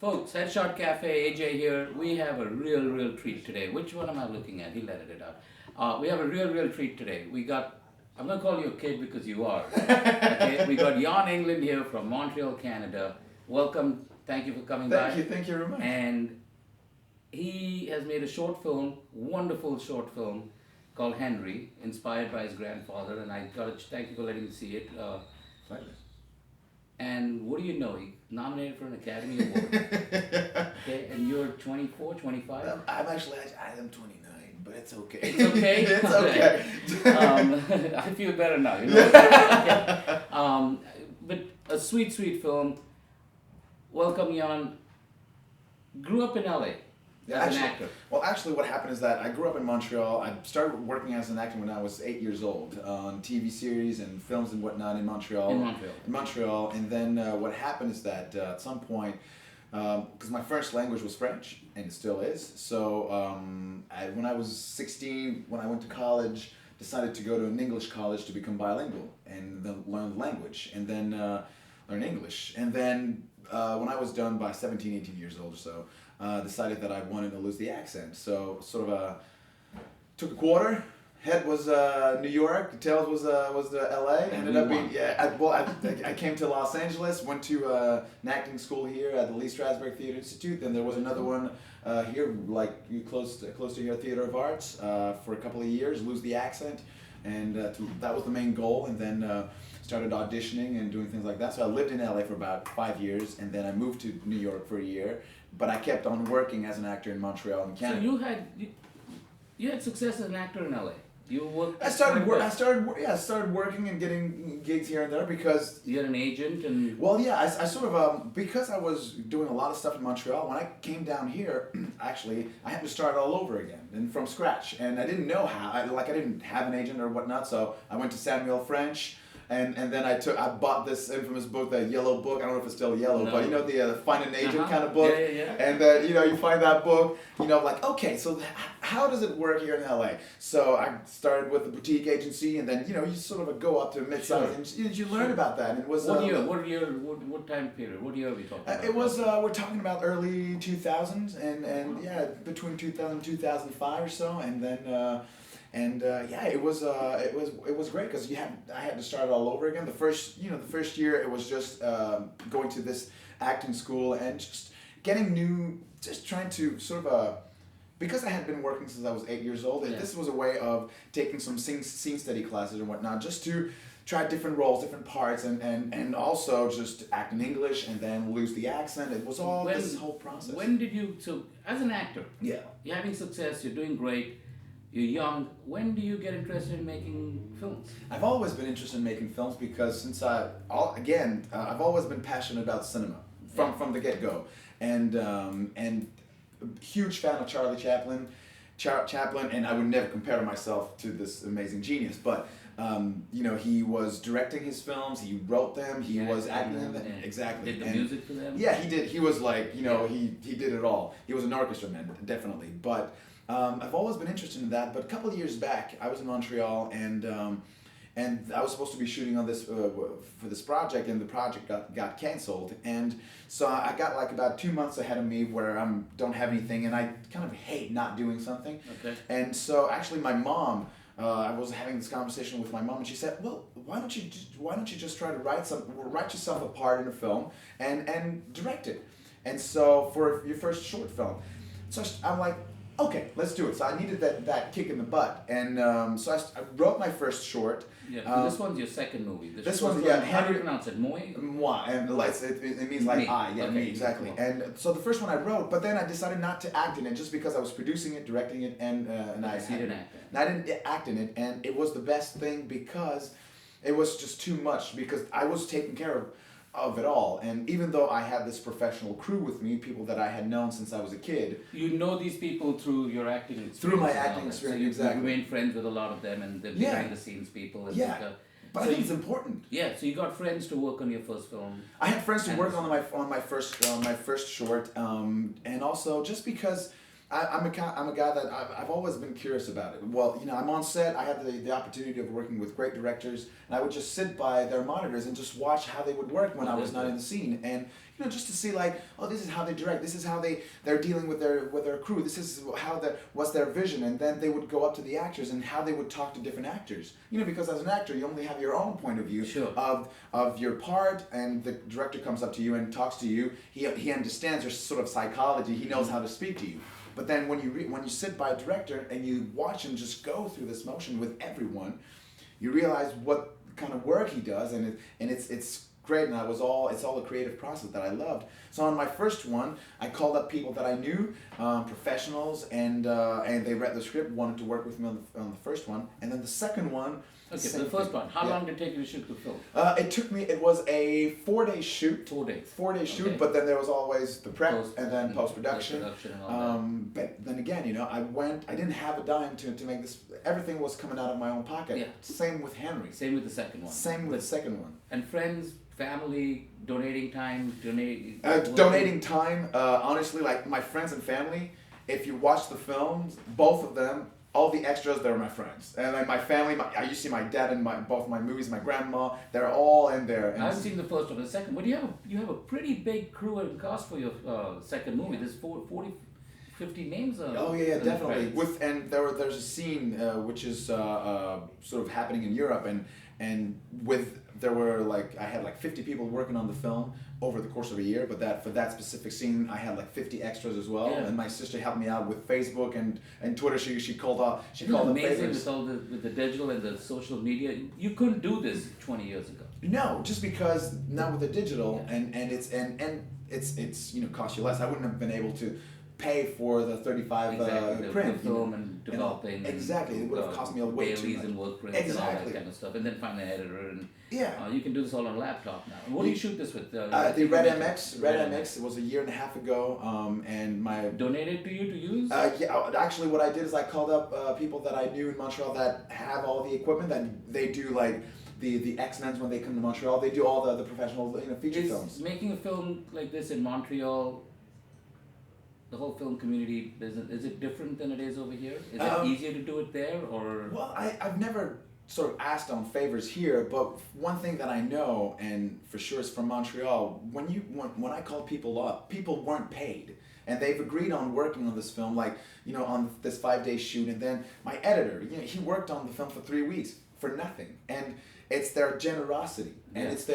Folks, Headshot Cafe, AJ here. We have a real treat today. Which one am I looking at? He'll edit it out. We have a real treat today. I'm going to call you a kid because you are. Okay? We got Jan England here from Montreal, Canada. Welcome. Thank you for coming by. Thank you very much. And he has made a short film, wonderful short film, called Henry, inspired by his grandfather. And I got to thank you for letting me see it. And what do you know? He nominated for an Academy Award. Okay, and you're 24, 25? I am 29, but it's okay. It's okay? It's okay. I feel better now, you know. Okay. But a sweet film. Welcome, Jan. Grew up in LA as an actor. Well, actually, what happened is that I grew up in Montreal. I started working as an actor when I was 8 years old on TV series and films and whatnot in Montreal. In Montreal. And then what happened is that at some point, because my first language was French, and it still is. So when I was 16, when I went to college, decided to go to an English college to become bilingual and then learn the language and then learn English. And then when I was done by 17, 18 years old or so, decided that I wanted to lose the accent. So sort of took a quarter. Head was New York. Tails was the LA. Ended up being I came to Los Angeles. Went to an acting school here at the Lee Strasberg Theater Institute. Then there was another one here, like close to here, Theater of Arts, for a couple of years. Lose the accent, and that was the main goal. And then started auditioning and doing things like that. So I lived in LA for about 5 years, and then I moved to New York for a year. But I kept on working as an actor in Montreal and Canada. So you had success as an actor in LA. You worked. I started working and getting gigs here and there because you had an agent and. Well, yeah, I sort of because I was doing a lot of stuff in Montreal. When I came down here, actually, I had to start all over again and from scratch, and I didn't know how. I didn't have an agent or whatnot, so I went to Samuel French. And then I bought this infamous book, the yellow book. I don't know if it's still yellow, but you know the find an agent kind of book. Yeah. And you find that book. Like okay, so how does it work here in LA? So I started with the boutique agency, and then you sort of go up to mid-size, and you learn about that. And it was what year? What time period? What year are we talking about? It was we're talking about early 2000s, and yeah, between 2000 and 2005 or so, and then. It was great because I had to start all over again. The first year it was just going to this acting school and just just trying to sort of because I had been working since I was 8 years old, and this was a way of taking some scene study classes and whatnot, just to try different roles, different parts, and also just act in English and then lose the accent. It was all this whole process. When did you as an actor? Yeah, you're having success. You're doing great. You're young. When do you get interested in making films? I've always been interested in making films because since I've always been passionate about cinema from the get-go, and huge fan of Charlie Chaplin, and I would never compare myself to this amazing genius, but he was directing his films, he wrote them, he was acting in them, exactly. Did the music for them? Yeah, he did. He was like, he did it all. He was an orchestra man, definitely, but. I've always been interested in that, but a couple of years back, I was in Montreal, and I was supposed to be shooting on this for this project, and the project got canceled, and so I got like about 2 months ahead of me where I don't have anything, and I kind of hate not doing something. Okay. And so actually, my mom. I was having this conversation with my mom, and she said, "Well, why don't you just try to write yourself a part in a film and direct it, and so for your first short film." So I'm like. Okay, let's do it. So I needed that kick in the butt, and so I wrote my first short. Yeah, this one's your second movie. This one's how do you pronounce it? Moi? Moi, and it means like me. I. Yeah, okay. Me exactly. Cool. And so the first one I wrote, but then I decided not to act in it just because I was producing it, directing it, and I didn't act in it, and it was the best thing because it was just too much because I was taking care of it all, and even though I had this professional crew with me, people that I had known since I was a kid. You know these people through your acting experience. Through my acting experience, so exactly. You remained friends with a lot of them, and the behind the scenes people. And but I think it's important. Yeah, so you got friends to work on your first film. I had friends to work on my first short, and also just because I'm a guy that I've always been curious about it. Well, I'm on set. I had the opportunity of working with great directors, and I would just sit by their monitors and just watch how they would work when I was not in the scene, and just to see like, oh, this is how they direct. This is how they're dealing with their crew. This is what's their vision, and then they would go up to the actors and how they would talk to different actors. Because as an actor, you only have your own point of view of your part, and the director comes up to you and talks to you. He understands your sort of psychology. He knows how to speak to you. But then when you sit by a director and you watch him just go through this motion with everyone, you realize what kind of work he does, and it's great. And it's all the creative process that I loved. So on my first one, I called up people that I knew, professionals, and they read the script, wanted to work with me on the first one, and then the second one. Okay, so the first one. How long did it take you to shoot the film? It was a 4-day shoot. 4 days. 4-day shoot, but then there was always the prep and then post-production. And all that. But then again, I didn't have a dime to make this. Everything was coming out of my own pocket. Yeah. Same with Henry. Same with the second one. Same with the second one. And friends, family, donating time, donating time, honestly, like my friends and family, if you watch the films, both of them, all the extras, they're my friends. And like my family, you see my dad in both my movies, my grandma, they're all in there. And I haven't seen the first one. The second, but you have a pretty big crew and cast for your second movie. There's 40, 50 names. Oh yeah, definitely. There's a scene which is sort of happening in Europe, and I had like 50 people working on the film over the course of a year, but for that specific scene I had like 50 extras as well. Yeah. And my sister helped me out with Facebook and Twitter. She called up amazing with the digital and the social media. You couldn't do this 20 years ago. No, just because now with the digital and it's cost you less. I wouldn't have been able to pay for the 35 print. The film and developing. Exactly. It would have cost me a way too much. And work prints and all that kind of stuff. And then find an editor and you can do this all on a laptop now. What do you shoot this with? The Red MX. Red MX. It was a year and a half ago, and my donated to you to use. Actually, what I did is I called up people that I knew in Montreal that have all the equipment that they do like. The X-Men when they come to Montreal, they do all the professional feature films. Making a film like this in Montreal, the whole film community business, is it different than it is over here? Is it easier to do it there, or? Well, I've never sort of asked on favors here, but one thing that I know, and for sure is from Montreal, when I called people up, people weren't paid. And they've agreed on working on this film, like, on this 5-day shoot. And then my editor, he worked on the film for 3 weeks for nothing. And it's their generosity, and it's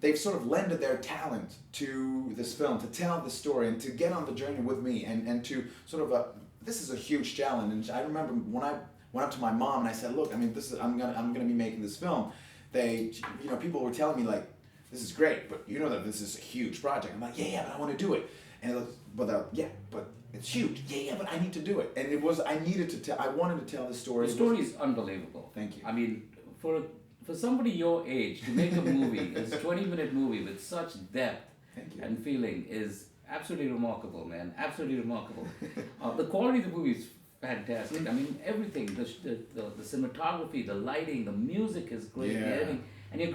they've sort of lended their talent to this film, to tell the story and to get on the journey with me, and to sort of this is a huge challenge. And I remember when I went up to my mom and I said, look, I mean, I'm gonna be making this film. People were telling me like, this is great, but that this is a huge project. I'm like, yeah, but I want to do it. And but it's huge. Yeah, but I need to do it. And I wanted to tell the story. The story is unbelievable. Thank you. I mean, for somebody your age to make a movie, it's a 20-minute movie with such depth and feeling is absolutely remarkable, man. Absolutely remarkable. The quality of the movie is fantastic. I mean, everything, the cinematography, the lighting, the music is great. The editing. And your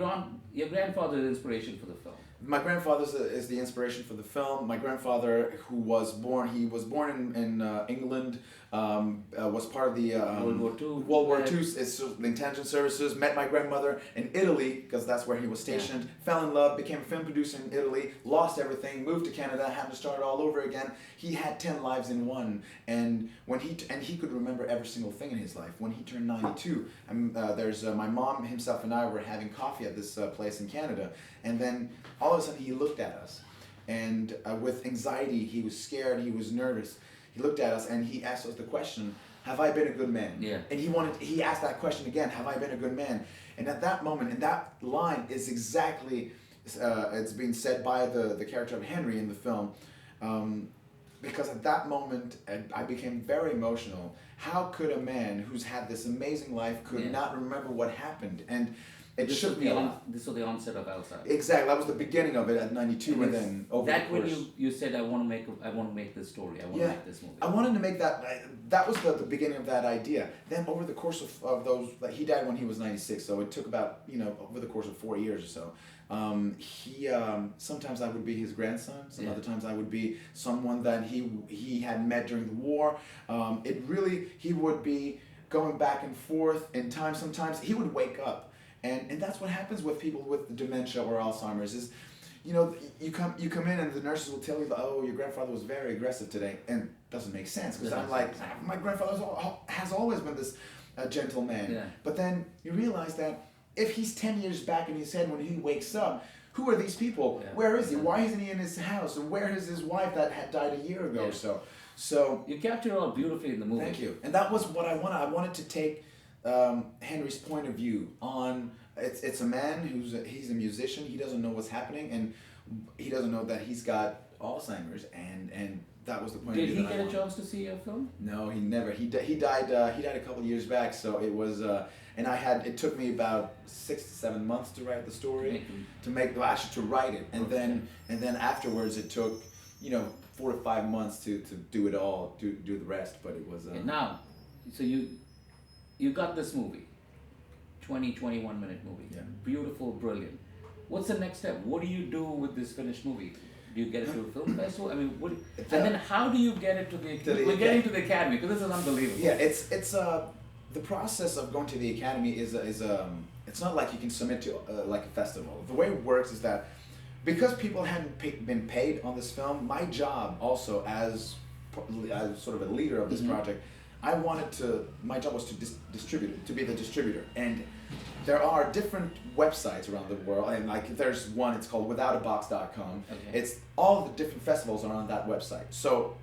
grandfather is inspiration for the film. My grandfather is the inspiration for the film. My grandfather, he was born in England, was part of the World War II. It's the intelligence services. Met my grandmother in Italy because that's where he was stationed. Yeah. Fell in love, became a film producer in Italy. Lost everything, moved to Canada, had to start all over again. He had 10 lives in one, and he could remember every single thing in his life. When he turned 92, there's my mom, himself, and I were having coffee at this place in Canada, and then all of a sudden he looked at us, and with anxiety, he was scared, he was nervous. He looked at us and he asked us the question, have I been a good man? Yeah. And he asked that question again, have I been a good man? And at that moment, and that line is exactly, it's being said by the character of Henry in the film, because at that moment, I became very emotional. How could a man who's had this amazing life could not remember what happened? And this was the onset of Alzheimer's. Exactly, that was the beginning of it at 92, and then over that the course. When you said I want to make this story, I want to make this movie. I wanted to make that. That was the beginning of that idea. Then over the course of those, he died when he was 96, so it took about over the course of 4 years or so. Sometimes I would be his grandson. Some other times I would be someone that he had met during the war. He would be going back and forth in time. Sometimes he would wake up, and that's what happens with people with dementia or Alzheimer's. Is you come in and the nurses will tell you, oh, your grandfather was very aggressive today, and it doesn't make sense because I'm like, my grandfather has always been this gentle man. Yeah. But then you realize that if he's 10 years back in his head when he wakes up, who are these people? Yeah. Where is he? Why isn't he in his house? And where is his wife that had died a year ago? Yeah. So you captured it all beautifully in the movie. Thank you. And that was what I wanted. I wanted to take Henry's point of view on. It's a man he's a musician. He doesn't know what's happening, and he doesn't know that he's got Alzheimer's, and that was the point. Did he get a chance to see your film? No, he never. He died a couple of years back. So it was, and it took me about 6 to 7 months to write the story, to write it, and then afterwards it took 4 to 5 months to do it all, to do the rest. But it was. Now, so you got this movie. 21 minute movie. Yeah. Beautiful, brilliant. What's the next step? What do you do with this finished movie? Do you get it to a film festival? I mean, and then how do you get it to the? We're getting to the Academy because this is unbelievable. Yeah, it's the process of going to the Academy is it's not like you can submit to like a festival. The way it works is that because people hadn't been paid on this film, my job also as sort of a leader of this project, my job was to distribute it, to be the distributor. And there are different websites around the world, and like there's one, it's called withoutabox.com. Okay. It's all the different festivals are on that website. So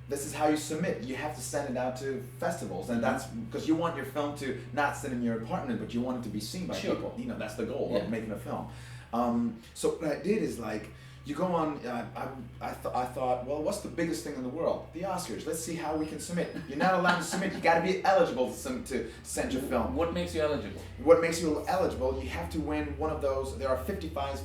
this is how you submit. You have to send it out to festivals, and that's because you want your film to not sit in your apartment, but you want it to be seen by people. That's the goal of making a film. So what I did is you go on, I thought, well, what's the biggest thing in the world? The Oscars. Let's see how we can submit. You're not allowed to submit. You got to be eligible to send your film. What makes you eligible? What makes you eligible? You have to win one of those. There are 55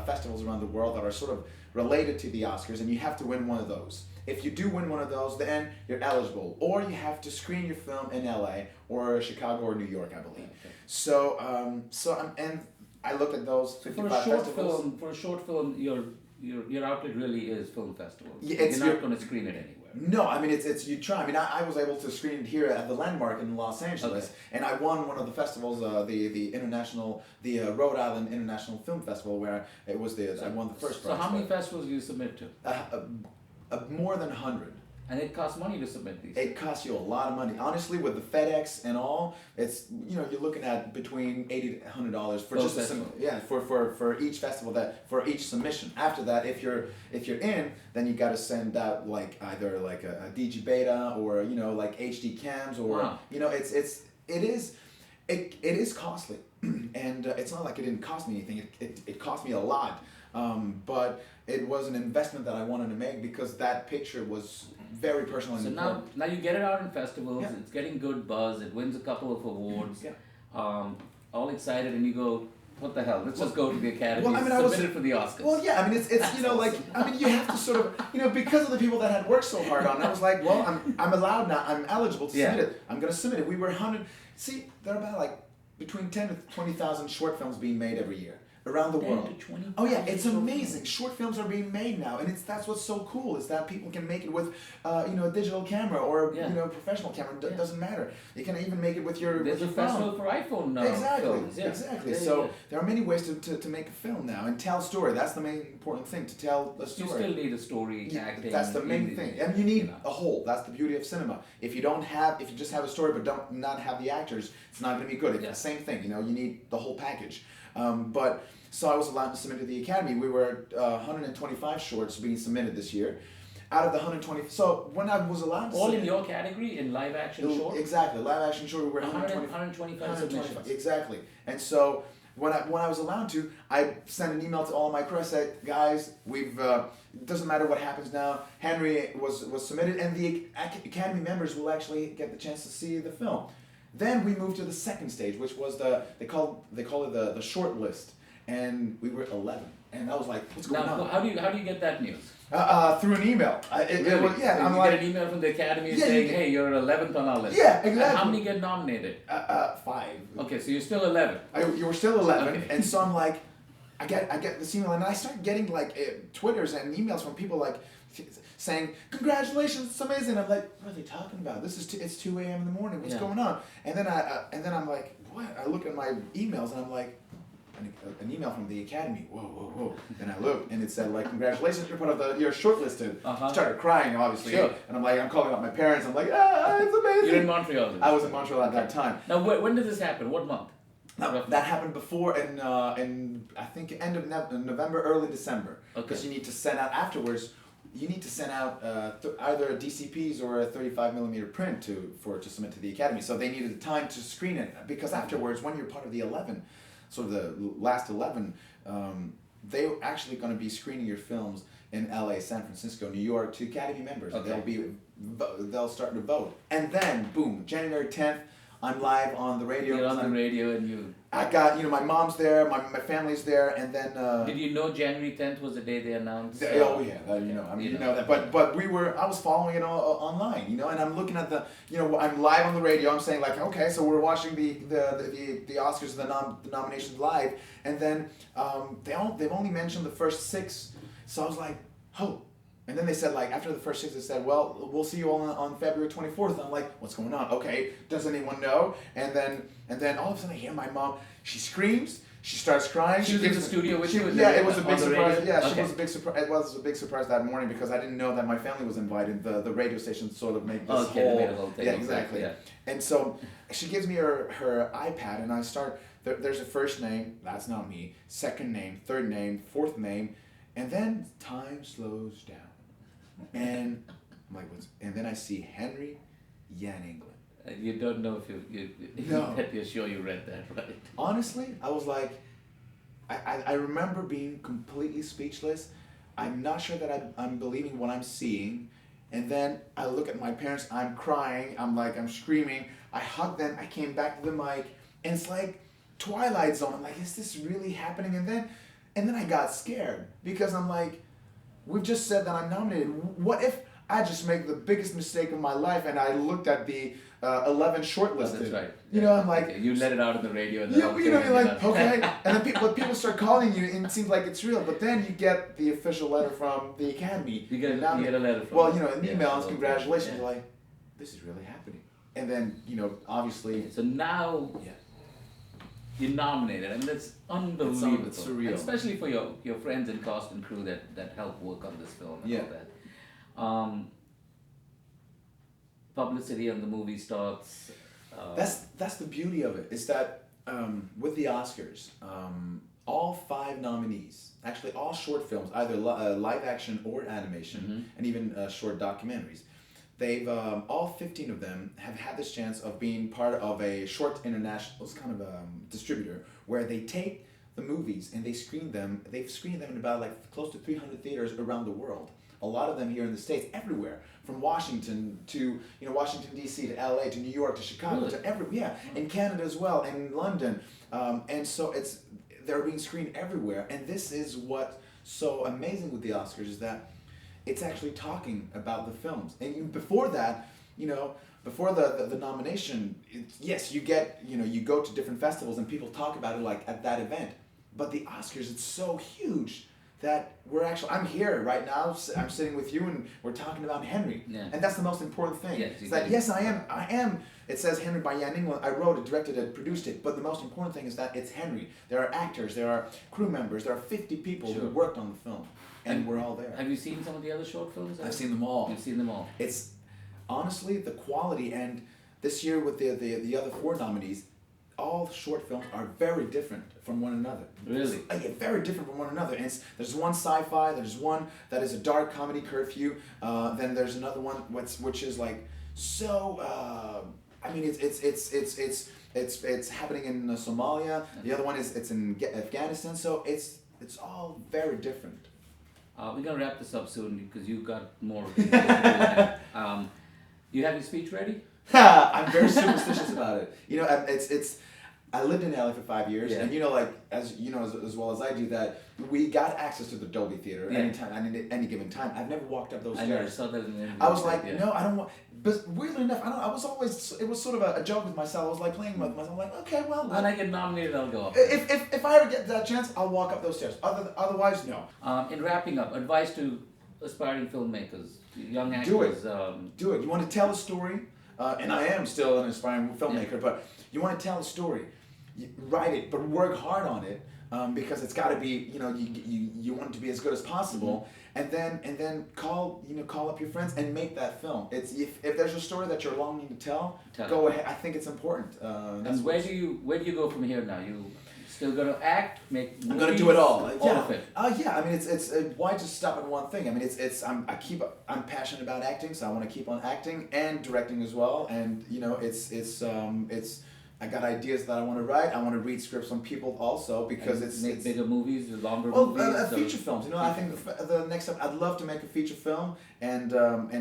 festivals around the world that are sort of related to the Oscars, and you have to win one of those. If you do win one of those, then you're eligible. Or you have to screen your film in LA or Chicago or New York, I believe. Okay. So I looked at those 55 festivals. For a short film, your outlet really is film festivals. Yeah, you're not going to screen it anywhere. No, I mean it's you try. I mean I was able to screen it here at the Landmark in Los Angeles, and I won one of the festivals, the Rhode Island International Film Festival, where I won the first prize. So how many festivals do you submit to? More than 100. And it costs money to submit these. It costs you a lot of money. Honestly, with the FedEx and all, it's you're looking at between $80 to $100 for for each festival, for each submission. After that, if you're in, then you got to send out either a DG beta or like HD cams or it is costly, and it's not like it didn't cost me anything. It cost me a lot. But it was an investment that I wanted to make because that picture was very personal and important. So now you get it out in festivals, it's getting good buzz, it wins a couple of awards, all excited, and you go, what the hell, let's just go to the Academy, submit it for the Oscars. Well, yeah, I mean, it's you have to sort of, because of the people that had worked so hard on it, I was like, well, I'm allowed now, I'm eligible to submit it, I'm going to submit it. We were 100, there are about between 10 to 20,000 short films being made every year. Around the world. Oh yeah, it's amazing. Short films are being made now, and that's what's so cool is that people can make it with a digital camera or professional camera. It doesn't matter. You can even make it with your There's a festival for iPhone now. Exactly. So there are many ways to make a film now and tell a story. That's the main important thing, to tell a story. You still need a story, acting. That's the main thing, and you need a whole. That's the beauty of cinema. If you just have a story but not have the actors, it's not going to be good. It's the same thing. You need the whole package. So I was allowed to submit to the Academy. We were 125 shorts being submitted this year. Out of the 120, so when I was allowed to all in your category, in live action short? Exactly, live action short, we were 125 submissions. Exactly. And so when I was allowed to, I sent an email to all my crew. I said, guys, it doesn't matter what happens now. Henry was submitted, and the Academy members will actually get the chance to see the film. Then we moved to the second stage, which was they call it the short list, and we were 11. And I was like, what's going on? How do you get that news? Through an email. Really? Get an email from the Academy saying, hey, you're 11th on our list. Yeah, exactly. And how many get nominated? 5. Okay, so you're still 11. You were still 11, and so I'm like, I get this email, and I start getting like Twitters and emails from people like saying, "Congratulations, it's amazing." I'm like, "What are they talking about? It's 2 a.m. in the morning. What's going on?" And then I'm like, "What?" I look at my emails, and I'm like, an email from the Academy. Whoa. And I looked, and it said like, "Congratulations, you're shortlisted." Started crying, obviously. Sure. And I'm calling up my parents. I'm like, it's amazing. You're in Montreal. I was in Montreal at that time. Now, when did this happen? What month? That happened before in I think end of November, early December. Because you need to send out afterwards. You need to send out either DCPs or a 35mm print to submit to the Academy. So they needed the time to screen it, because afterwards, when you're part of the 11, sort of the last 11, they're actually going to be screening your films in LA, San Francisco, New York to Academy members. They'll start to vote, and then boom, January 10th. I'm live on the radio. You're on the radio, and you... I got, my mom's there, my family's there, and then... Did you know January 10th was the day they announced? Oh, yeah, you know that. But I was following it online, and I'm looking at the, I'm live on the radio, I'm saying like, okay, so we're watching the Oscars, the nominations live, and then they've only mentioned the first 6, so I was like, oh. And then they said, like, after the first 6, they said, well, we'll see you all on February 24th. And I'm like, what's going on? Okay, does anyone know? And then all of a sudden I hear my mom, she screams, she starts crying. She was in the studio with you? Yeah, it was a big surprise. Radio? Yeah, it was a big surprise that morning, because I didn't know that my family was invited. The radio station sort of made this they made a whole thing. Yeah, exactly. Yeah. And so she gives me her iPad, and I start, there's a first name, that's not me, second name, third name, fourth name, and then time slows down. And I'm like, and then I see Henry Yan England. You don't know if no. You're sure you read that, right? Honestly, I was like, I remember being completely speechless. I'm not sure that I'm believing what I'm seeing. And then I look at my parents, I'm crying, I'm screaming. I hug them, I came back to the mic, and it's like Twilight Zone. I'm like, is this really happening? And then I got scared, because I'm like, we've just said that I'm nominated. What if I just make the biggest mistake of my life and I looked at the 11 shortlisted? That's right. I'm like... Okay. You let it out in the radio. And you're like, okay. And then people start calling you, and it seems like it's real. But then you get the official letter from the Academy. You get a letter from an email, and congratulations. You're like, this is really happening. And then, obviously... So now... Yeah. You're nominated. I mean, that's unbelievable. It's surreal. And especially for your friends and cast and crew that helped work on this film and all that. Publicity on the movie starts. That's the beauty of it. Is that with the Oscars, all 5 nominees, actually all short films, either live action or animation, and even short documentaries, they've all 15 of them have had this chance of being part of a short international kind of distributor, where they take the movies and they screen them. They've screened them in about like close to 300 theaters around the world. A lot of them here in the States, everywhere, from Washington to Washington D.C. to L.A. to New York to Chicago to in Canada as well, and in London, and so they're being screened everywhere. And this is what's so amazing with the Oscars, is that it's actually talking about the films. And before that, before the nomination, yes, you get, you go to different festivals and people talk about it like at that event. But the Oscars, it's so huge that I'm here right now, I'm sitting with you, and we're talking about Henry. Yeah. And that's the most important thing. Yes, it's that, yes, I am. It says Henry by Yan England. I wrote it, directed it, produced it. But the most important thing is that it's Henry. There are actors, there are crew members, there are 50 people who worked on the film. And we're all there. Have you seen some of the other short films? I've seen them all. You've seen them all. It's honestly the quality, and this year with the other 4 nominees, all short films are very different from one another. Really? Very different from one another. And there's one sci-fi, there's one that is a dark comedy curfew, then there's another one which is like so. It's happening in Somalia. The other one it's in Afghanistan. So it's all very different. We're gonna wrap this up soon because you've got more. You have your speech ready? I'm very superstitious about it. I lived in LA for 5 years, Yeah. and like as you know as well as I do, that we got access to the Dolby Theater anytime, any given time. I've never walked up those I know, I stairs. saw that in the I was like, yeah. no, I don't want. But weirdly enough, I was always, it was sort of a joke with myself. I was like playing with myself, like, okay, well, When I get nominated, I'll go up. if I ever get that chance, I'll walk up those stairs. Otherwise, no. In wrapping up, advice to aspiring filmmakers, young actors. Do it. Do it. You want to tell a story, and I am still an aspiring filmmaker, but you want to tell a story. You write it, but work hard on it, because it's got to be, you want it to be as good as possible, and then call up your friends and make that film. It's if there's a story that you're longing to tell go ahead. I think it's important. And where do you go from here now? You still going to act, make movies? I'm going to do it all. All of it. Yeah. I mean, it's why just stop at one thing? I mean, I'm passionate about acting, so I want to keep on acting and directing as well. And it's I got ideas that I want to write. I want to read scripts from people also, because it's bigger movies, longer movies. Well, feature films. I think the next step, I'd love to make a feature film, and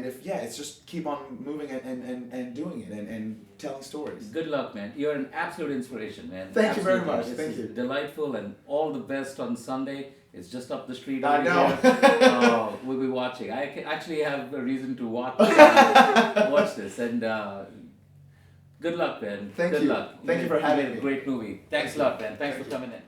if it's just keep on moving and doing it and telling stories. Good luck, man. You're an absolute inspiration, man. Thank you very much. This Thank you. Delightful, and all the best on Sunday. It's just up the street. I know. Here. We'll be watching. I actually have a reason to watch this, and. Good luck, Ben. Thank Good you. luck. Thank you for having me. Great movie. Thanks a lot, Ben. Thanks for coming in.